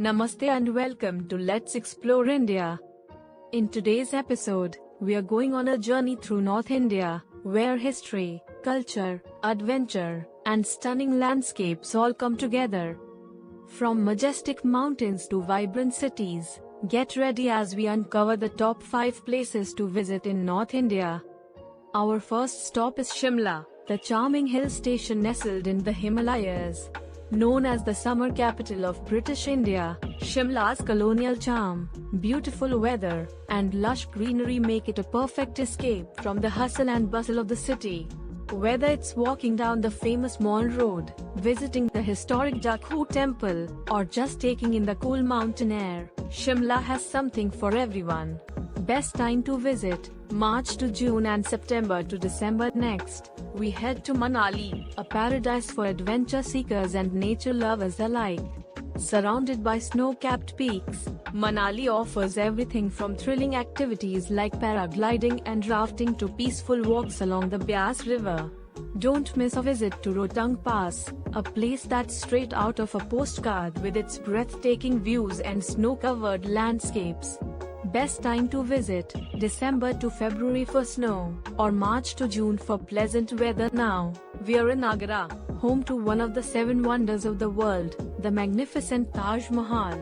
Namaste and welcome to Let's Explore India. In today's episode, we are going on a journey through North India, where history, culture, adventure, and stunning landscapes all come together. From majestic mountains to vibrant cities, get ready as we uncover the top 5 places to visit in North India. Our first stop is Shimla, the charming hill station nestled in the Himalayas. Known as the summer capital of British India, Shimla's colonial charm, beautiful weather, and lush greenery make it a perfect escape from the hustle and bustle of the city. Whether it's walking down the famous Mall Road, visiting the historic Jakhu Temple, or just taking in the cool mountain air, Shimla has something for everyone. Best time to visit: March to June and September to December. Next, we head to Manali, a paradise for adventure seekers and nature lovers alike. Surrounded by snow-capped peaks, Manali offers everything from thrilling activities like paragliding and rafting to peaceful walks along the Beas River. Don't miss a visit to Rotang Pass, a place that's straight out of a postcard with its breathtaking views and snow-covered landscapes. Best time to visit: December to February for snow, or March to June for pleasant weather. Now, we are in Agra, home to one of the 7 wonders of the world, the magnificent Taj Mahal.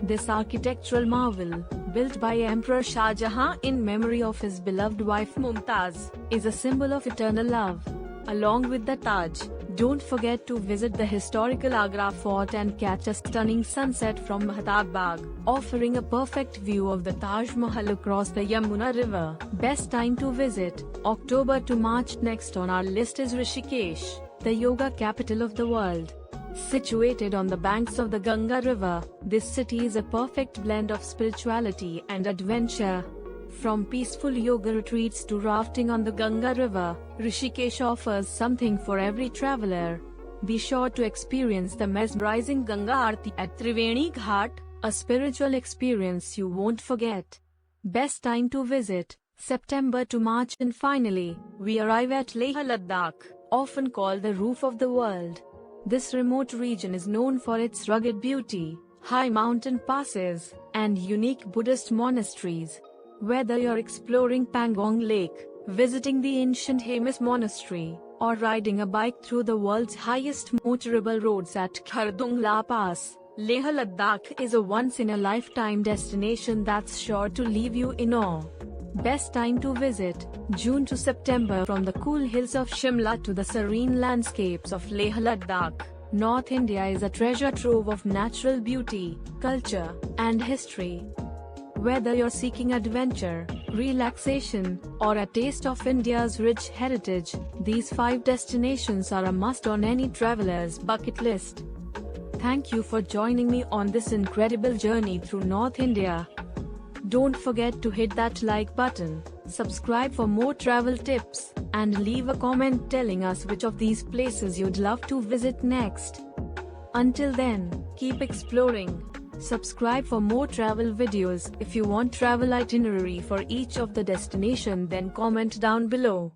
This architectural marvel, built by Emperor Shah Jahan in memory of his beloved wife Mumtaz, is a symbol of eternal love. Along with the Taj, don't forget to visit the historical Agra Fort and catch a stunning sunset from Mehtab Bagh, offering a perfect view of the Taj Mahal across the Yamuna River. Best time to visit: October to March. Next on our list is Rishikesh, the yoga capital of the world. Situated on the banks of the Ganga River, this city is a perfect blend of spirituality and adventure. From peaceful yoga retreats to rafting on the Ganga River, Rishikesh offers something for every traveler. Be sure to experience the mesmerizing Ganga Aarti at Triveni Ghat, a spiritual experience you won't forget. Best time to visit: September to March. And finally, we arrive at Leh Ladakh, often called the roof of the world. This remote region is known for its rugged beauty, high mountain passes, and unique Buddhist monasteries. Whether you're exploring Pangong Lake, visiting the ancient Hemis Monastery, or riding a bike through the world's highest motorable roads at Khardungla Pass, Leh Ladakh is a once-in-a-lifetime destination that's sure to leave you in awe. Best time to visit: June to September. From the cool hills of Shimla to the serene landscapes of Leh Ladakh, North India is a treasure trove of natural beauty, culture, and history. Whether you're seeking adventure, relaxation, or a taste of India's rich heritage, these 5 destinations are a must on any traveler's bucket list. Thank you for joining me on this incredible journey through North India. Don't forget to hit that like button, subscribe for more travel tips, and leave a comment telling us which of these places you'd love to visit next. Until then, keep exploring. Subscribe for more travel videos. If you want travel itinerary for each of the destination, then comment down below.